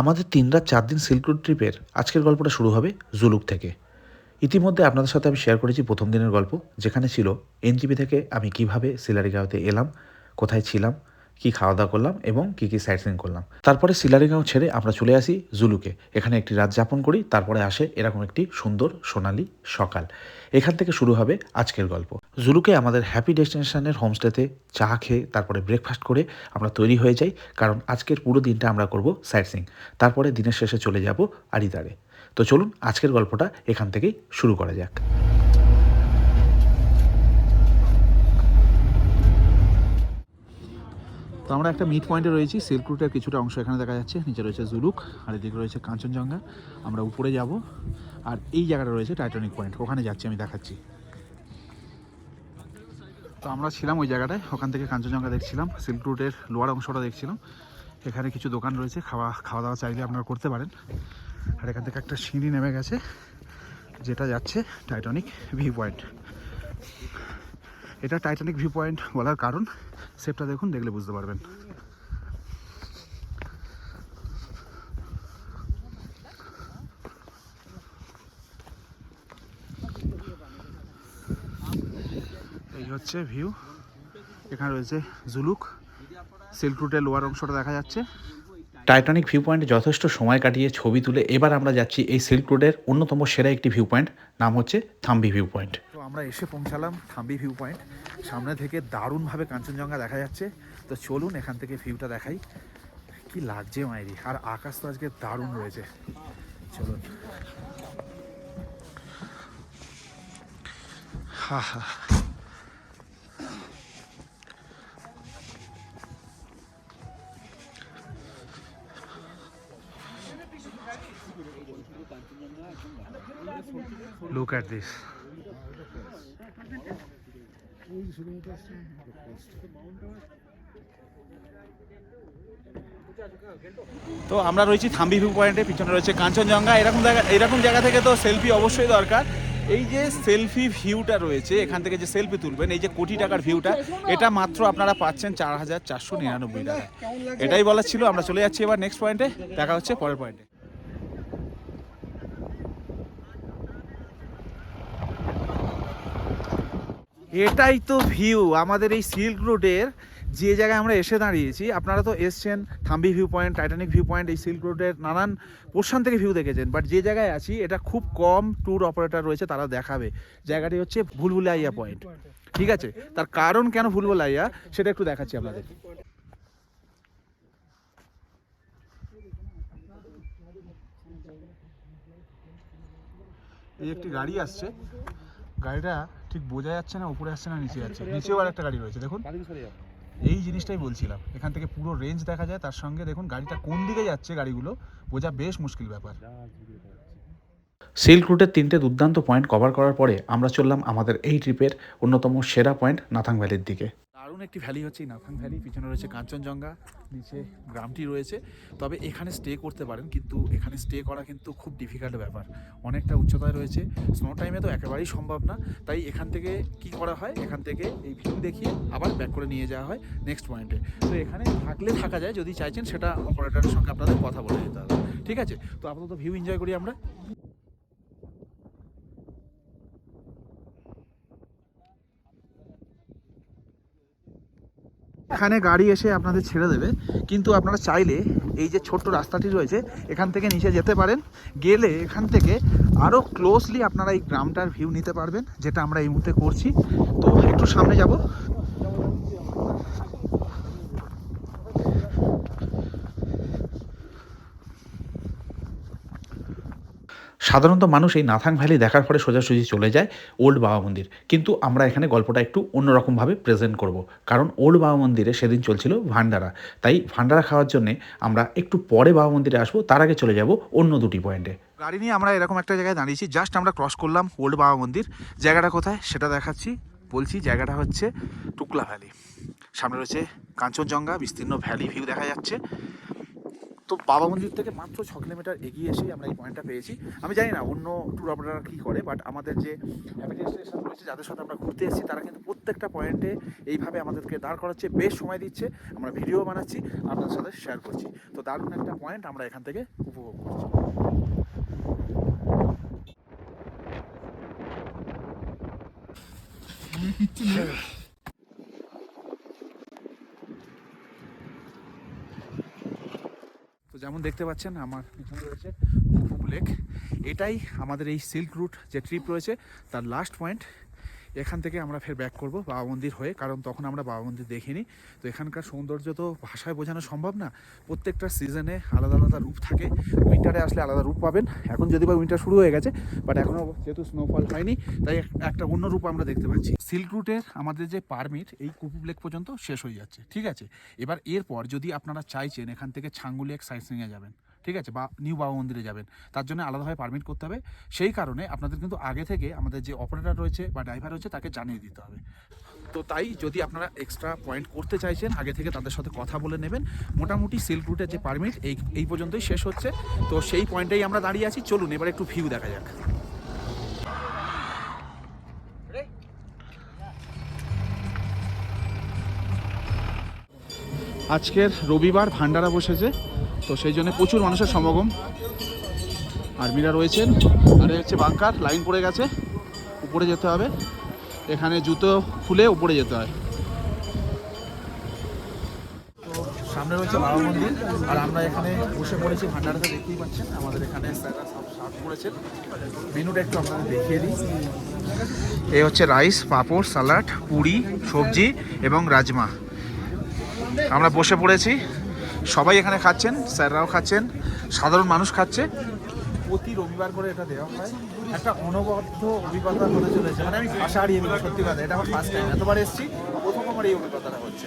আমাদের ৩ রাত ৪ দিন সিল্ক রুট ট্রিপের আজকের গল্পটা শুরু হবে জুলুক থেকে। ইতিমধ্যে আপনাদের সাথে আমি শেয়ার করেছি প্রথম দিনের গল্প, যেখানে ছিল এনজিপি থেকে আমি কিভাবে সিলারিগাঁওতে এলাম, কোথায় ছিলাম, কী খাওয়া দাওয়া করলাম এবং কী সাইট সিইং করলাম। তারপরে সিলারিগাঁও ছেড়ে আমরা চলে আসি জুলুকে, এখানে একটি রাত যাপন করি। তারপরে আসে এরকম একটি সুন্দর সোনালি সকাল। এখান থেকে শুরু হবে আজকের গল্প। জুলুকে আমাদের হ্যাপি ডেস্টিনেশনের হোমস্টেতে চা খেয়ে তারপরে ব্রেকফাস্ট করে আমরা তৈরি হয়ে যাই, কারণ আজকের পুরো দিনটা আমরা করব সাইট সিইং। তারপরে দিনের শেষে চলে যাব আড়িদারে। তো চলুন আজকের গল্পটা এখান থেকেই শুরু করা যাক। তো আমরা একটা মিড পয়েন্টে রয়েছি। সিল্ক রুটের কিছুটা অংশ এখানে দেখা যাচ্ছে। নিচে রয়েছে জুলুক, আর এদিকে রয়েছে কাঞ্চনজঙ্ঘা। আমরা উপরে যাব, আর এই জায়গাটা রয়েছে টাইটানিক পয়েন্ট, ওখানে যাচ্ছি, আমি দেখাচ্ছি। তো আমরা ছিলাম ওই জায়গাটায়, ওখান থেকে কাঞ্চনজঙ্ঘা দেখছিলাম, সিল্ক রুটের লোয়ার অংশটা দেখছিলাম। এখানে কিছু দোকান রয়েছে, খাওয়া দাওয়া চাইলে আপনারা করতে পারেন। আর এখান থেকে একটা সিঁড়ি নেমে গেছে যেটা যাচ্ছে টাইটানিক ভিউ পয়েন্ট। এটা টাইটানিক ভিউ পয়েন্ট বলার কারণ সেটটা দেখুন, দেখলে বুঝতে পারবেন। এই হচ্ছে ভিউ। এখানে রয়েছে জুলুক, সিল্ক রুটের লোয়ার অংশটা দেখা যাচ্ছে। টাইটানিক ভিউ পয়েন্টে যথেষ্ট সময় কাটিয়ে ছবি তুলে এবার আমরা যাচ্ছি এই সিল্ক রোডের অন্যতম সেরা একটি ভিউ পয়েন্ট, নাম হচ্ছে থাম্বি ভিউ পয়েন্ট। তো আমরা এসে পৌঁছালাম থাম্বি ভিউ পয়েন্ট। সামনে থেকে দারুণভাবে কাঞ্চনজঙ্ঘা দেখা যাচ্ছে। তো চলুন এখান থেকে ভিউটা দেখাই। কি লাগছে মাইরি, আর আকাশ তো আজকে দারুণ রয়েছে। চলুন। হা হা, look at this. তো আমরা রয়েছি থাম্বি ভিউ পয়েন্টে, পিছনে রয়েছে কাঞ্চনজঙ্ঘা। এরকম জায়গা থেকে তো সেলফি অবশ্যই দরকার। এই যে সেলফি ভিউটা রয়েছে, এখান থেকে যে সেলফি তুলবেন, এই যে কোটি টাকার ভিউটা, এটা মাত্র আপনারা পাচ্ছেন 4,499 টাকা। এটাই বলার ছিল। আমরা চলে যাচ্ছি এবার নেক্সট পয়েন্টে, দেখা হচ্ছে পরের পয়েন্টে। এটাই তো ভিউ আমাদের এই সিল্ক রোডের, যে জায়গায় আমরা এসে দাঁড়িয়েছি। আপনারা তো এসছেন Thambi view point, Titanic view point, এই সিল্ক রোডের নানান পোর্শন থেকে ভিউ দেখেছেন, বাট যে জায়গায় আছি এটা খুব কম ট্যুর অপারেটর রয়েছে, তারা দেখাবে। জায়গাটি হচ্ছে ভুলভুলাইয়া পয়েন্ট, ঠিক আছে? তার কারণ কেন ভুলভুলাইয়া সেটা একটু দেখাচ্ছি আপনাদের। এই একটি গাড়ি আসছে, গাড়িটা ঠিক বোঝা যাচ্ছে না উপরে আসছে না নিচে যাচ্ছে। নিচেও আর একটা গাড়ি রয়েছে, দেখুন। এই জিনিসটাই বলছিলাম, এখান থেকে পুরো রেঞ্জ দেখা যায়, তার সঙ্গে দেখুন গাড়িটা কোন দিকে যাচ্ছে, গাড়িগুলো বোঝা বেশ মুশকিল ব্যাপার। সিল্ক রুটের 3টে দুর্দান্ত পয়েন্ট কভার করার পরে আমরা চললাম আমাদের এই ট্রিপের অন্যতম সেরা পয়েন্ট নাথাং ভ্যালির দিকে। দারুণ একটি ভ্যালি হচ্ছে এই নাথাং ভ্যালি। পিছনে রয়েছে কাঞ্চনজঙ্ঘা, নিচে গ্রামটি রয়েছে। তবে এখানে স্টে করতে পারেন, কিন্তু এখানে স্টে করা কিন্তু খুব ডিফিকাল্ট ব্যাপার। অনেকটা উচ্চতায় রয়েছে, স্নো টাইমে তো একেবারেই সম্ভব না। তাই এখান থেকে কি করা হয়, এখান থেকে এই ভিউ দেখিয়ে আবার ব্যাক করে নিয়ে যাওয়া হয় নেক্সট পয়েন্টে। তো এখানে থাকলে থাকা যায়, যদি চাইছেন সেটা অপারেটরের সঙ্গে আপনাদের কথা বলে যেতে হবে, ঠিক আছে? তো আপাতত ভিউ এনজয় করি আমরা। এখানে গাড়ি এসে আপনাদের ছেড়ে দেবে, কিন্তু আপনারা চাইলে এই যে ছোট্ট রাস্তাটি রয়েছে এখান থেকে নিচে যেতে পারেন। গেলে এখান থেকে আরও ক্লোজলি আপনারা এই গ্রামটার ভিউ নিতে পারবেন, যেটা আমরা এই মুহূর্তে করছি। তো একটু সামনে যাব। সাধারণত মানুষ এই নাথাং ভ্যালি দেখার পরে সোজাসুজি চলে যায় ওল্ড বাবা মন্দির, কিন্তু আমরা এখানে গল্পটা একটু অন্যরকমভাবে প্রেজেন্ট করব, কারণ ওল্ড বাবা মন্দিরে সেদিন চলছিল ভান্ডারা। তাই ভান্ডারা খাওয়ার জন্যে আমরা একটু পরে বাবা মন্দিরে আসবো, তার আগে চলে যাব অন্য দুটি পয়েন্টে। গাড়ি নিয়ে আমরা এরকম একটা জায়গায় দাঁড়িয়েছি, জাস্ট আমরা ক্রস করলাম ওল্ড বাবা মন্দির। জায়গাটা কোথায় সেটা দেখাচ্ছি, বলছি। জায়গাটা হচ্ছে টুকলা ভ্যালি। সামনে রয়েছে কাঞ্চনজঙ্ঘা, বিস্তীর্ণ ভ্যালি ভিউ দেখা যাচ্ছে। তো বাবা মন্দির থেকে মাত্র 6 কিলোমিটার এগিয়ে এসেই আমরা এই পয়েন্টটা পেয়েছি। আমি জানি না অন্য ট্যুর অপারেটার কী করে, বাট আমাদের যে হ্যাপি ডেস্টিনেশন রয়েছে, যাদের সাথে আমরা ঘুরতে এসেছি, তারা কিন্তু প্রত্যেকটা পয়েন্টে এইভাবে আমাদেরকে দাঁড় করাচ্ছে, বেশ সময় দিচ্ছে, আমরা ভিডিও বানাচ্ছি, আপনাদের সাথে শেয়ার করছি। তো দারুণ একটা পয়েন্ট আমরা এখান থেকে উপভোগ করছি। তো যেমন দেখতে পাচ্ছেন আমার এখানে রয়েছে কুফু লেক। এটাই আমাদের এই সিল্ক রুট যে ট্রিপ রয়েছে তার লাস্ট পয়েন্ট। এখান থেকে আমরা ফের ব্যাক করব বাবা মন্দির হয়ে, কারণ তখন আমরা বাবা মন্দির দেখিনি। তো এখানকার সৌন্দর্য তো ভাষায় বোঝানো সম্ভব না। প্রত্যেকটা সিজনে আলাদা আলাদা রূপ থাকে। উইন্টারে আসলে আলাদা রূপ পাবেন, এখন যদি বা উইন্টার শুরু হয়ে গেছে, বাট এখনও যেহেতু স্নোফল হয়নি, তাই একটা অন্য রূপ আমরা দেখতে পাচ্ছি। সিল্ক রুটের আমাদের যে পারমিট এই কুফু লেক পর্যন্ত শেষ হয়ে যাচ্ছে, ঠিক আছে। এবার এরপর যদি আপনারা চাইছেন এখান থেকে ছাঙ্গু লেক সাইট সিইংয়ে যাবেন, ঠিক আছে, বা নিউ বাবা মন্দিরে যাবেন, তার জন্য আলাদাভাবে পারমিট করতে হবে। সেই কারণে আপনাদের কিন্তু আগে থেকে আমাদের যে অপারেটর রয়েছে বা ড্রাইভার রয়েছে তাকে জানিয়ে দিতে হবে। তো তাই যদি আপনারা এক্সট্রা পয়েন্ট করতে চাইছেন, আগে থেকে তাদের সাথে কথা বলে নেবেন। মোটামুটি সিল্ক রুটের যে পারমিট এই পর্যন্তই শেষ হচ্ছে। তো সেই পয়েন্টেই আমরা দাঁড়িয়ে আছি। চলুন এবার একটু ভিউ দেখা যাক। আজকের রবিবার ভান্ডারা বসেছে, তো সেই জন্য প্রচুর মানুষের সমাগম। আর্মিরা রয়েছেন, আর হচ্ছে বাংকার লাইন পড়ে গেছে, উপরে যেতে হবে। এখানে জুতো খুলে উপরে যেতে হয়। তো সামনে রয়েছে বাবা মন্দির, আর আমরা এখানে বসে পড়েছি ভান্ডারাতে। দেখতেই পাচ্ছেন আমাদের এখানে স্যাররা সব সার্ভ করেছেন। মেনুটা একটু আপনাদের দেখিয়ে দিই। এই হচ্ছে রাইস, পাঁপড়, স্যালাড, পুরি, সবজি এবং রাজমা। আমরা বসে পড়েছি, সবাই এখানে খাচ্ছেন, স্যাররাও খাচ্ছেন, সাধারণ মানুষ খাচ্ছে। প্রতি রবিবার করে এটা দেওয়া হয়। একটা অনবদ্য অভিজ্ঞতা হতে চলেছে, মানে আমি ভাষা হারিয়ে গেলাম সত্যি কথা। এটা আমার ফার্স্ট টাইম, এতবার এসেছি, প্রথম আমার এই অভিজ্ঞতাটা হচ্ছে।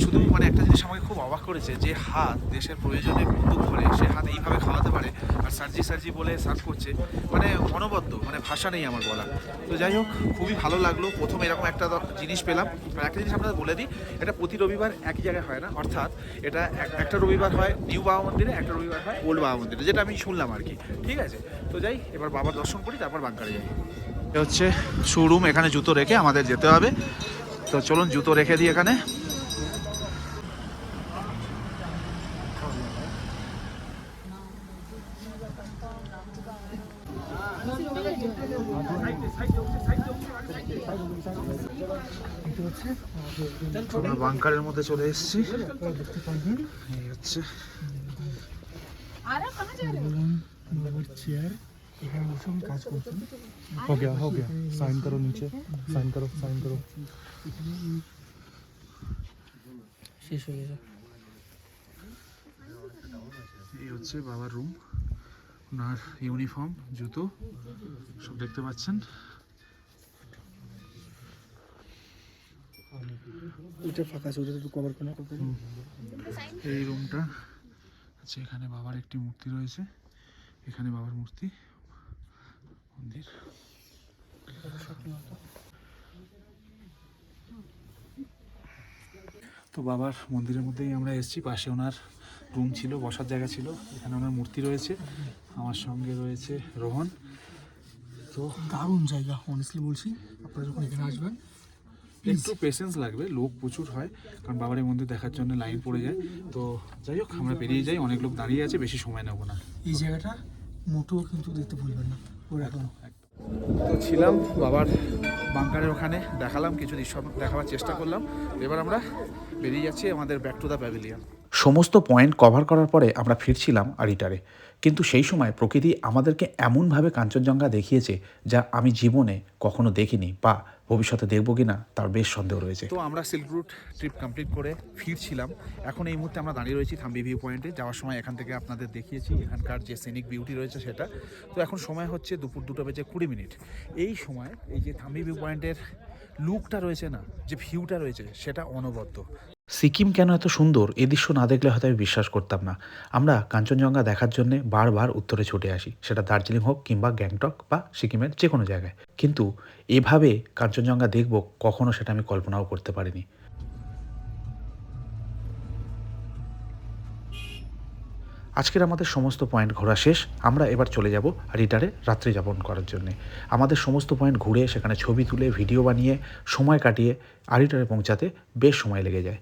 শুধু মানে একটা জিনিস আমাকে খুব অবাক করেছে, যে হাত দেশের প্রয়োজনে বন্দুক ধরে সে হাত এইভাবে খাওয়াতে পারে, আর সার্জি বলে সার্ভ করছে, মানে অনবদ্য, মানে ভাষা নেই আমার বলা। তো যাই হোক, খুবই ভালো লাগলো প্রথম এরকম একটা জিনিস পেলাম। আর একটা জিনিস আপনাদের বলে দিই, এটা প্রতি রবিবার একই জায়গায় হয় না, অর্থাৎ এটা একটা রবিবার হয় নিউ বাবা মন্দিরে, একটা রবিবার হয় ওল্ড বাবা মন্দিরে, যেটা আমি শুনলাম আর কি, ঠিক আছে। তো যাই, এবার বাবার দর্শন করি, তারপর বাংকারে যাই। এটা হচ্ছে শোরুম, এখানে জুতো রেখে আমাদের যেতে হবে। তো চলুন জুতো রেখে দিই এখানে। আমরা বাংকারের মধ্যে চলে এসেছি। এই হচ্ছে चेयर এখানে বসে আমি কাজ করছি। हो गया साइन करो नीचे साइन करो শেষ হয়ে গেছে। এই হচ্ছে বাবার রুম, ওনার ইউনিফর্ম, জুতো সব দেখতে পাচ্ছেন। ওইটা ফাঁকা আছে, ওটা একটু কভার করে করতে। এই রুমটা আচ্ছা, এখানে বাবার একটি মূর্তি রয়েছে, এখানে বাবার মূর্তি, মন্দির। তো বাবার মন্দিরের মধ্যেই আমরা এসেছি। পাশে ওনার রুম ছিল, বসার জায়গা ছিল, এখানে ওনার মূর্তি রয়েছে, আমার সঙ্গে রয়েছে রোহন। তো দারুণ জায়গা, অনেস্টলি বলছি, আপনারা যখন এখানে আসবেন একটু পেশেন্স লাগবে, লোক প্রচুর হয়, কারণ বাবার এই মন্দির দেখার জন্য লাইন পড়ে যায়। তো যাই হোক, আমরা বেরিয়ে যাই, অনেক লোক দাঁড়িয়ে আছে, বেশি সময় নেব না। এই জায়গাটা মোটেও কিন্তু দেখতে ভুলবেন না। তো ছিলাম বাবার বাংকারের ওখানে, দেখালাম কিছু দৃশ্য, দেখাবার চেষ্টা করলাম। এবার আমরা বেরিয়ে যাচ্ছি আমাদের ব্যাক টু দ্য প্যাভিলিয়ন। সমস্ত পয়েন্ট কভার করার পরে আমরা ফিরছিলাম আরিটারে, কিন্তু সেই সময় প্রকৃতি আমাদেরকে এমনভাবে কাঞ্চনজঙ্ঘা দেখিয়েছে যা আমি জীবনে কখনো দেখিনি, বা ভবিষ্যতে দেখবো কিনা তার বেশ সন্দেহ রয়েছে। তো আমরা সিল্ক রুট ট্রিপ কমপ্লিট করে ফিরছিলাম। এখন এই মুহূর্তে আমরা দাঁড়িয়ে রয়েছি থাম্বি ভিউ পয়েন্টে। যাওয়ার সময় এখান থেকে আপনাদের দেখিয়েছি এখানকার যে সিনিক বিউটি রয়েছে সেটা। তো এখন সময় হচ্ছে দুপুর 2:20। এই সময় এই যে থাম্বি ভিউ পয়েন্টের লুকটা রয়েছে না, যে ভিউটা রয়েছে, সেটা অনবদ্য। সিকিম কেন এত সুন্দর এই দৃশ্য না দেখলে হয়তো আমি বিশ্বাস করতাম না। আমরা কাঞ্চনজঙ্ঘা দেখার জন্যে বারবার উত্তরে ছুটে আসি, সেটা দার্জিলিং হোক কিংবা গ্যাংটক বা সিকিমের যে কোনো জায়গায়, কিন্তু এভাবে কাঞ্চনজঙ্ঘা দেখব কখনো সেটা আমি কল্পনাও করতে পারিনি। আজকের আমাদের সমস্ত পয়েন্ট ঘোরা শেষ। আমরা এবার চলে যাব রিটারে রাত্রি যাপন করার জন্যে। আমাদের সমস্ত পয়েন্ট ঘুরে সেখানে ছবি তুলে ভিডিও বানিয়ে সময় কাটিয়ে আরিটারে পৌঁছাতে বেশ সময় লেগে যায়।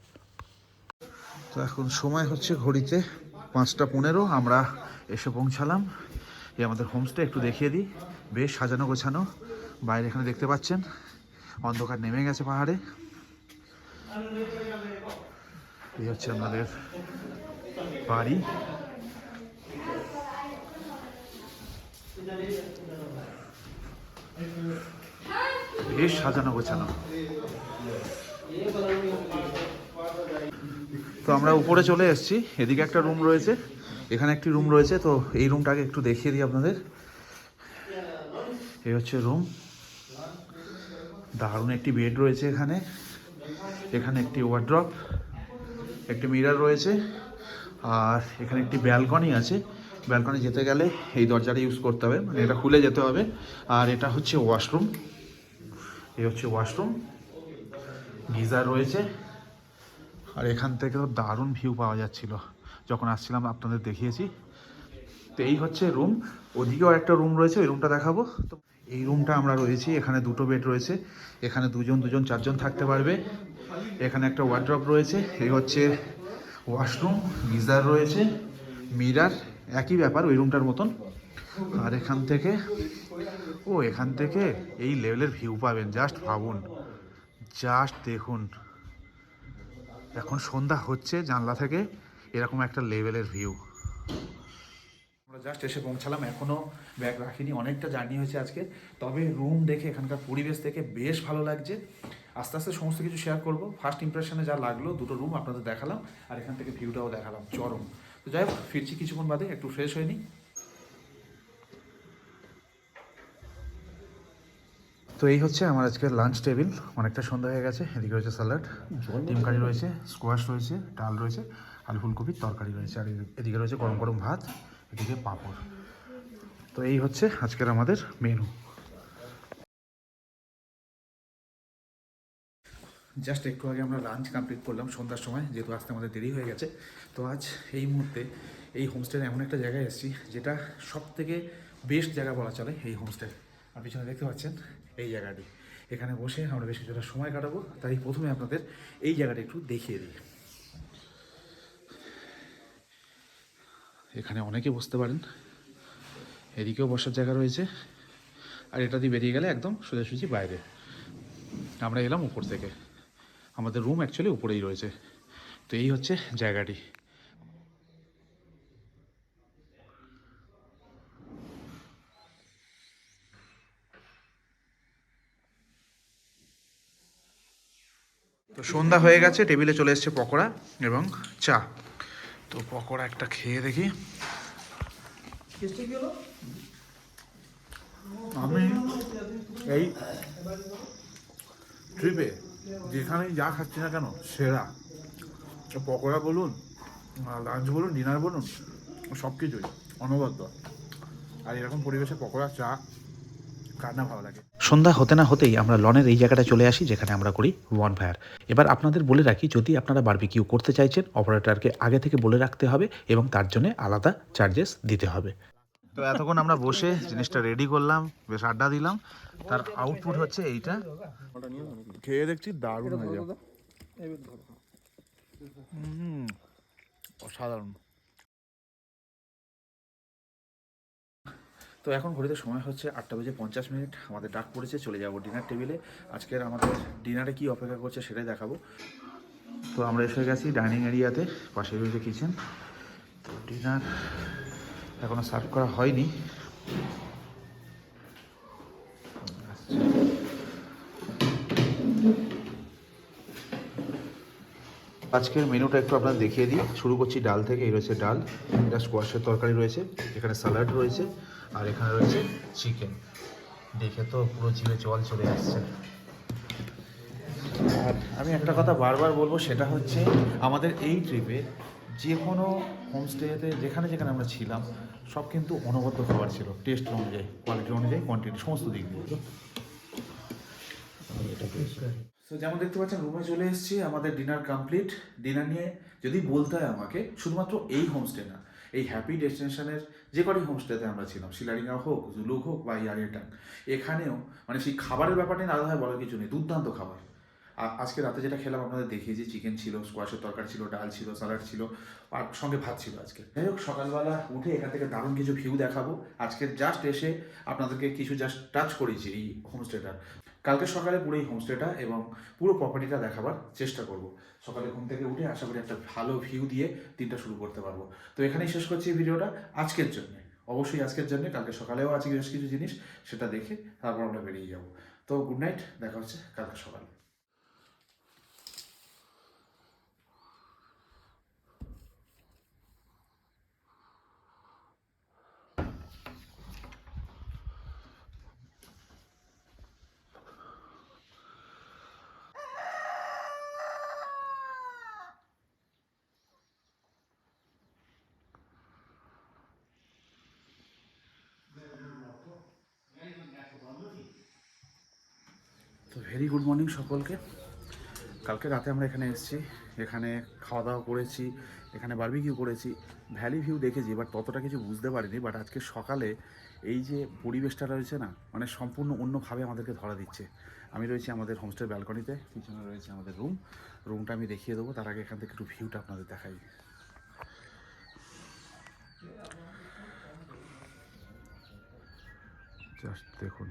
তো এখন সময় হচ্ছে ঘড়িতে 5টা 15। আমরা এসে পৌঁছালাম। এই আমাদের হোমস্টে, একটু দেখিয়ে দিই। বেশ সাজানো গোছানো। বাইরে এখানে দেখতে পাচ্ছেন অন্ধকার নেমে গেছে পাহাড়ে। এই হচ্ছে আমাদের বাড়ি। বেশ সাজানো গোছানো। তো আমরা উপরে চলে এসেছি। এদিকে একটা রুম রয়েছে, এখানে একটি রুম রয়েছে। তো এই রুমটাকে একটু দেখিয়ে দিই আপনাদের। এই হচ্ছে রুম। দারুণ একটি বেড রয়েছে এখানে। এখানে একটি ওয়ার্ড্রপ, একটি মিরর রয়েছে, আর এখানে একটি ব্যালকনি আছে। ব্যালকনি যেতে গেলে এই দরজাটা ইউজ করতে হবে, মানে এটা খুলে যেতে হবে। আর এটা হচ্ছে ওয়াশরুম। এই হচ্ছে ওয়াশরুম, গিজার রয়েছে। আর এখান থেকে তো দারুণ ভিউ পাওয়া যাচ্ছিল যখন আসছিলাম, আপনাদের দেখিয়েছি। তো এই হচ্ছে রুম। ওদিকেও একটা রুম রয়েছে, ওই রুমটা দেখাবো। তো এই রুমটা আমরা রয়েছি, এখানে 2টো বেড রয়েছে। এখানে 2জন 4জন থাকতে পারবে। এখানে একটা ওয়ার্ড্রপ রয়েছে। এই হচ্ছে ওয়াশরুম, গিজার রয়েছে, মিরার, একই ব্যাপার ওই রুমটার মতন। আর এখান থেকে এই লেভেলের ভিউ পাবেন, জাস্ট ভাবুন, জাস্ট দেখুন। এখন সন্ধ্যা হচ্ছে, জানলা থেকে এরকম একটা লেভেলের ভিউ। আমরা জাস্ট এসে পৌঁছালাম, এখনও ব্যাগ রাখিনি। অনেকটা জার্নি হয়েছে আজকে, তবে রুম দেখে এখানকার পরিবেশ দেখে বেশ ভালো লাগছে। আস্তে আস্তে সমস্ত কিছু শেয়ার করব। ফার্স্ট ইমপ্রেশনে যা লাগলো, 2টো রুম আপনাদের দেখালাম, আর এখান থেকে ভিউটাও দেখালাম, চরম। তো যাই হোক, ফিরছি কিছুক্ষণ বাদে, একটু ফ্রেশ হয়ে নিই। তো এই হচ্ছে আমার আজকের লাঞ্চ টেবিল। অনেকটা সন্ধ্যা হয়ে গেছে। এদিকে রয়েছে স্যালাড, ডিম কারি রয়েছে, স্কোয়াশ রয়েছে, ডাল রয়েছে, আলু ফুলকপির তরকারি রয়েছে, আর এদিকে রয়েছে গরম গরম ভাত, এদিকে পাঁপড়। তো এই হচ্ছে আজকের আমাদের মেনু। জাস্ট একটু আগে আমরা লাঞ্চ কমপ্লিট করলাম সন্ধ্যার সময়, যেহেতু আসতে আমাদের দেরি হয়ে গেছে। তো আজ এই মুহূর্তে এই হোমস্টের এমন একটা জায়গায় এসেছি যেটা সব থেকে বেস্ট জায়গা বলা চলে এই হোমস্টে। আর পিছনে দেখতে পাচ্ছেন এই জায়গাটি, এখানে বসে আমরা বেশ কিছুটা সময় কাটাবো। তাই প্রথমে আপনাদের এই জায়গাটা একটু দেখিয়ে দিই। এখানে অনেকে বসতে পারেন, এদিকেও বসার জায়গা রয়েছে, আর এটা দিয়ে বেরিয়ে গেলে একদম সোজাসুজি বাইরে। আমরা এলাম উপর থেকে, আমাদের রুম অ্যাকচুয়ালি উপরেই রয়েছে। তো এই হচ্ছে জায়গাটি। তো সন্ধ্যা হয়ে গেছে, টেবিলে চলে এসছে পকোড়া এবং চা। তো পকোড়া একটা খেয়ে দেখি। আমি এই ট্রিপে যেখানেই যা খাচ্ছি না কেন সেরা। পকোড়া বলুন, লাঞ্চ বলুন, ডিনার বলুন, সব কিছুই অনবদ্য। আর এরকম পরিবেশে পকোড়া, চা কার না ভালো লাগে। সন্ধ্যা হতে না হতেই আমরা লনের এই জায়গাটা চলে আসি, যেখানে আমরা করি বনফায়ার। এবার আপনাদের বলে রাখি, যদি আপনারা বারবিকিউ করতে চাইছেন, অপারেটরকে আগে থেকে বলে রাখতে হবে এবং তার জন্য আলাদা চার্জেস দিতে হবে। তো এতক্ষণ আমরা বসে জিনিসটা রেডি করলাম, বেশ আড্ডা দিলাম। তার আউটপুট হচ্ছে এইটা। খেয়ে দেখছি দারুণ হয়ে যাবে, অসাধারণ। তো এখন ঘড়িতে সময় হচ্ছে 8:50। আমাদের ডাক পড়েছে, চলে যাব ডিনার টেবিলে। আজকের আমাদের ডিনারে কি অপেক্ষা করছে সেটাই দেখাবো। তো আমরা এসে গেছি ডাইনিং এরিয়াতে, পাশে রয়েছে কিচেন। তো ডিনার এখনও সার্ভ করা হয়নি। আজকের মেনুটা একটু আপনাদের দেখিয়ে দিই। শুরু করছি ডাল থেকে। এই রয়েছে ডাল, এটা স্কোয়াশের তরকারি রয়েছে, এখানে স্যালাড রয়েছে, আর এখানে রয়েছে চিকেন। দেখে তো পুরো জিভে জল চলে আসছে। আর আমি একটা কথা বারবার বলবো, সেটা হচ্ছে আমাদের এই ট্রিপে যে কোনো হোমস্টেতে যেখানে যেখানে আমরা ছিলাম সব কিন্তু অনবদ্য খাবার ছিল, টেস্ট অনুযায়ী, কোয়ালিটি অনুযায়ী, কোয়ান্টিটি, সমস্ত দিক দিয়ে। তো যেমন দেখতে পাচ্ছেন রুমে চলে এসেছি, আমাদের ডিনার কমপ্লিট। ডিনার নিয়ে যদি বলতে হয় আমাকে, শুধুমাত্র এই হোমস্টে না, এই হ্যাপি ডেস্টিনেশনের যে কটি হোমস্টেতে আমরা ছিলাম, শিলারিঙ্গা হোক, জুলুক হোক বা ইয়ারিয়াটাং, এখানেও মানে সেই খাবারের ব্যাপারটা নিয়ে আলাদা বলার কিছু নেই, দুর্দান্ত খাবার। আজকে রাতে যেটা খেলাম আপনাদের দেখিয়েছি, চিকেন ছিল, স্কোয়াশের তরকারি ছিল, ডাল ছিল, স্যালাড ছিল, আর সঙ্গে ভাত ছিল আজকে। যাই হোক, সকালবেলা উঠে এখান থেকে দারুণ কিছু ভিউ দেখাবো। আজকে জাস্ট এসে আপনাদেরকে কিছু জাস্ট টাচ করেছি এই হোমস্টেটার। কালকে সকালে পুরো এই হোমস্টেটা এবং পুরো প্রপার্টিটা দেখাবার চেষ্টা করব। সকালে ঘুম থেকে উঠে আশা করি একটা ভালো ভিউ দিয়ে দিনটা শুরু করতে পারবো। তো এখানেই শেষ করছি এই ভিডিওটা আজকের জন্য। অবশ্যই আজকের জন্য, কালকে সকালেও আছে বেশ কিছু জিনিস, সেটা দেখে তারপর আমরা বেরিয়ে যাব। তো গুড নাইট, দেখা হচ্ছে কালকে সকালে। তো ভেরি গুড মর্নিং সকলকে। কালকে রাতে আমরা এখানে এসেছি, এখানে খাওয়া দাওয়া করেছি, এখানে বারবিকিউ করেছি, ভ্যালি ভিউ দেখেছি, বাট ততটা কিছু বুঝতে পারিনি। বাট আজকে সকালে এই যে পরিবেশটা রয়েছে না, মানে সম্পূর্ণ অন্যভাবে আমাদেরকে ধরা দিচ্ছে। আমি রয়েছি আমাদের হোমস্টের ব্যালকনিতে, পিছনে রয়েছে আমাদের রুমটা আমি দেখিয়ে দেবো। তার আগে এখান থেকে একটু ভিউটা আপনাদের দেখাই। জাস্ট দেখুন,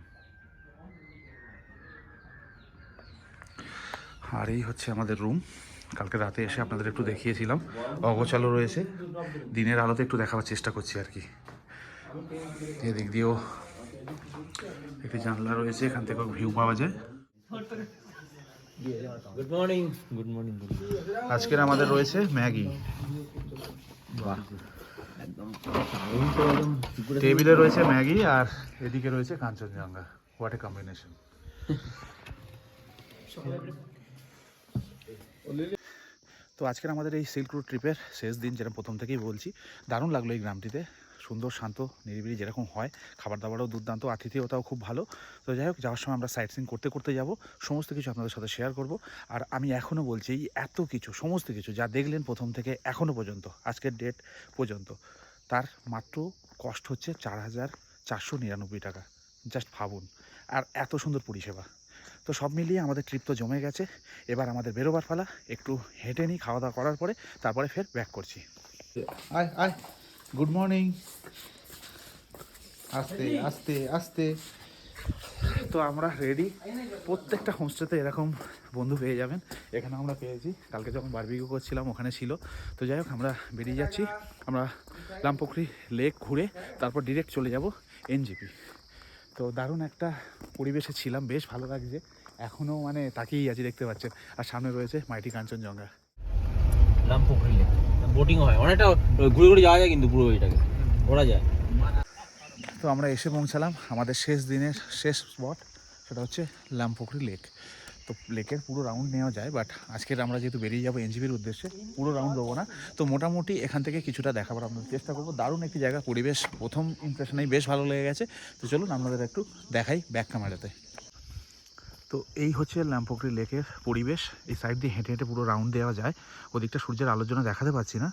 আর এই হচ্ছে আমাদের রুম। কালকে রাতে এসে আপনাদের একটু দেখিয়েছিলাম, অগোছালো রয়েছে, দিনের আলোতে একটু দেখাবার চেষ্টা করছি আর কি। এদিক দিয়েও একটি জানলা রয়েছে, এখান থেকেও ভিউ পাওয়া যায়। Good morning. Good morning. আজকের আমাদের রয়েছে ম্যাগি, টেবিলে রয়েছে ম্যাগি, আর এদিকে রয়েছে কাঞ্চনজঙ্ঘা। What a combination. তো আজকের আমাদের এই সিল্ক রুট ট্রিপের শেষ দিন, যেটা প্রথম থেকেই বলছি, দারুণ লাগলো এই গ্রামটিতে। সুন্দর, শান্ত, নিরিবিলি যেরকম হয়, খাবার দাবারও দুর্দান্ত, আতিথেয়তাও খুব ভালো। তো যাই হোক, যাওয়ার সময় আমরা সাইট সিন করতে করতে যাব, সমস্ত কিছু আপনাদের সাথে শেয়ার করব। আর আমি এখনও বলছি, এই এত কিছু, সমস্ত কিছু যা দেখলেন প্রথম থেকে এখনও পর্যন্ত, আজকের ডেট পর্যন্ত, তার মাত্র কষ্ট হচ্ছে 4,499 টাকা। জাস্ট ভাবুন, আর এত সুন্দর পরিষেবা। তো সব মিলিয়ে আমাদের ট্রিপ তো জমে গেছে। এবার আমাদের বেরোবার পালা, একটু হেঁটে নিই খাওয়া দাওয়া করার পরে, তারপরে ফের ব্যাক করছি। আয় আয়, গুড মর্নিং। আস্তে আস্তে আস্তে। তো আমরা রেডি। প্রত্যেকটা হোমস্টেতে এরকম বন্ধু পেয়ে যাবেন, এখানে আমরা পেয়েছি। কালকে যখন বারবিকিউ করছিলাম ওখানে ছিল। তো যাই হোক, আমরা বেরিয়ে যাচ্ছি। আমরা লামপুকুরি লেক ঘুরে তারপর ডিরেক্ট চলে যাব এনজিপি। তো দারুণ একটা পরিবেশে ছিলাম, বেশ ভালো লাগছে। এখনও মানে তাকিয়েই আছি, দেখতে পাচ্ছেন। আর সামনে রয়েছে মাইটি কাঞ্চনজঙ্ঘা। লামপুকুরি লেক বোটিং হয় অনেকটা, ঘুরে ঘুরে যাওয়া যায়, কিন্তু পুরো এটাকে ঘোরা যায়। তো আমরা এসে পৌঁছালাম আমাদের শেষ দিনের শেষ স্পট, সেটা হচ্ছে লামপুকুরি লেক। তো লেকের পুরো রাউন্ড নেওয়া যায়, বাট আজকের আমরা যেহেতু বেরিয়ে যাবো এনজিপির উদ্দেশ্যে, পুরো রাউন্ড দেবো না। তো মোটামুটি এখান থেকে কিছুটা দেখাবার আপনাদের চেষ্টা করবো। দারুণ একটি জায়গা, পরিবেশ প্রথম ইমপ্রেশনেই বেশ ভালো লেগে গেছে। তো চলুন আপনাদের একটু দেখাই ব্যাক ক্যামেরাতে। তো এই হচ্ছে লামপুকুরি লেকের পরিবেশ। এই সাইড দিয়ে হেঁটে হেঁটে পুরো রাউন্ড দেওয়া যায়। ওদিকটা সূর্যের আলোর জন্য দেখাতে পাচ্ছি না,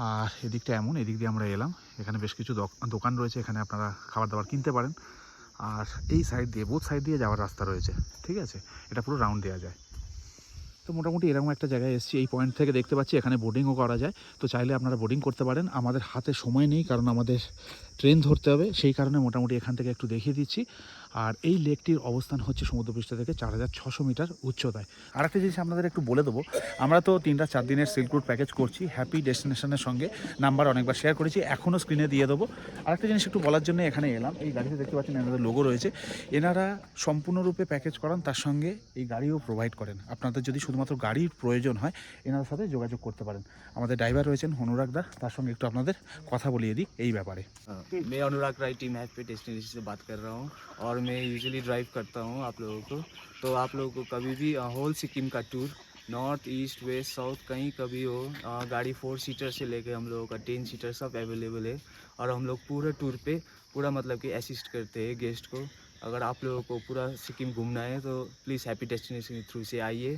আর এদিকটা এমন, এদিক দিয়ে আমরা এলাম। এখানে বেশ কিছু দোকান রয়েছে, এখানে আপনারা খাবার দাবার কিনতে পারেন। আর এই সাইড দিয়ে, বোথ সাইড দিয়ে যাওয়ার রাস্তা রয়েছে, ঠিক আছে। এটা পুরো রাউন্ড দেওয়া যায়। তো মোটামুটি এরকম একটা জায়গায় এসেছি। এই পয়েন্ট থেকে দেখতে পাচ্ছি এখানে বোটিংও করা যায়। তো চাইলে আপনারা বোটিং করতে পারেন। আমাদের হাতে সময় নেই, কারণ আমাদের ট্রেন ধরতে হবে, সেই কারণে মোটামুটি এখান থেকে একটু দেখিয়ে দিচ্ছি। আর এই লেকটির অবস্থান হচ্ছে সমুদ্রপৃষ্ঠ থেকে 4,600 মিটার উচ্চতায়। আর একটা জিনিস আপনাদের একটু বলে দেবো, আমরা তো 3-4 দিনের সিল্ক রুট প্যাকেজ করছি হ্যাপি ডেস্টিনেশনের সঙ্গে। নাম্বার অনেকবার শেয়ার করেছি, এখনও স্ক্রিনে দিয়ে দেবো। আরেকটা জিনিস একটু বলার জন্য এখানে এলাম। এই গাড়িতে দেখতে পাচ্ছেন এনাদের লোগো রয়েছে। এনারা সম্পূর্ণরূপে প্যাকেজ করান, তার সঙ্গে এই গাড়িও প্রোভাইড করেন। আপনাদের যদি শুধুমাত্র গাড়ির প্রয়োজন হয়, এনাদের সাথে যোগাযোগ করতে পারেন। আমাদের ড্রাইভার রয়েছেন অনুরাগ দা, তার সঙ্গে একটু আপনাদের কথা বলিয়ে দিই এই ব্যাপারে। मैं अनुराग राय टीम हैप्पी डेस्टिनेशन से बात कर रहा हूँ, और मैं यूजुअली ड्राइव करता हूँ आप लोगों को। तो आप लोगों को कभी भी होल सिक्किम का tour north east west south कहीं कभी हो, गाड़ी 4 सीटर से लेके हम लोगों का 10 सीटर सब अवेलेबल है। और हम लोग पूरे टूर पे पूरा मतलब कि असिस्ट करते हैं गेस्ट को। अगर आप लोगों को पूरा सिक्किम घूमना है तो प्लीज़ हैप्पी डेस्टिनेशन के थ्रू से आइए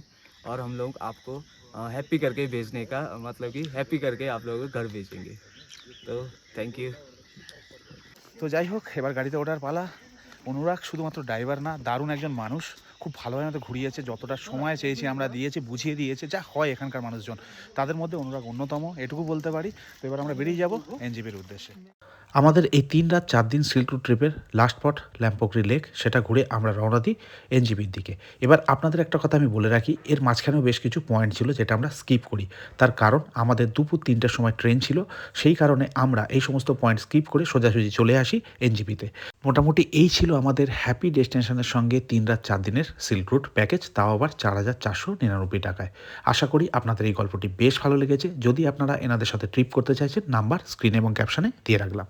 और हम लोग आपको हैप्पी करके भेजने का मतलब कि हैप्पी करके आप लोगों को घर भेजेंगे। तो थैंक यू। তো যাই হোক, এবার গাড়িতে ওঠার পালা। অনুরাগ শুধুমাত্র ড্রাইভার না, দারুণ একজন মানুষ, খুব ভালোভাবে আমাদের ঘুরিয়েছে, যতটা সময় চেয়েছি আমরা দিয়েছি, বুঝিয়ে দিয়েছে যা হয় এখানকার মানুষজন, তাদের মধ্যে অনুরাগ অন্যতম, এটুকু বলতে পারি। তো এবার আমরা বেরিয়ে যাব এনজিপির উদ্দেশ্যে। আমাদের এই 3 রাত 4 দিন সিল্ক রুট ট্রিপের লাস্ট স্পট ল্যাম্পোকরি লেক, সেটা ঘুরে আমরা রওনা দিই এনজিপির দিকে। এবার আপনাদের একটা কথা আমি বলে রাখি, এর মাঝখানেও বেশ কিছু পয়েন্ট ছিল যেটা আমরা স্কিপ করি। তার কারণ আমাদের দুপুর 3টের সময় ট্রেন ছিল, সেই কারণে আমরা এই সমস্ত পয়েন্ট স্কিপ করে সোজাসুজি চলে আসি এনজিপিতে। মোটামুটি এই ছিল আমাদের হ্যাপি ডেস্টিনেশনের সঙ্গে 3 রাত 4 দিনের সিল্ক রুট প্যাকেজ, তাও আবার 4,499 টাকায়। আশা করি আপনাদের এই গল্পটি বেশ ভালো লেগেছে। যদি আপনারা এনাদের সাথে ট্রিপ করতে চাইছেন, নাম্বার স্ক্রিনে এবং ক্যাপশনে দিয়ে রাখলাম।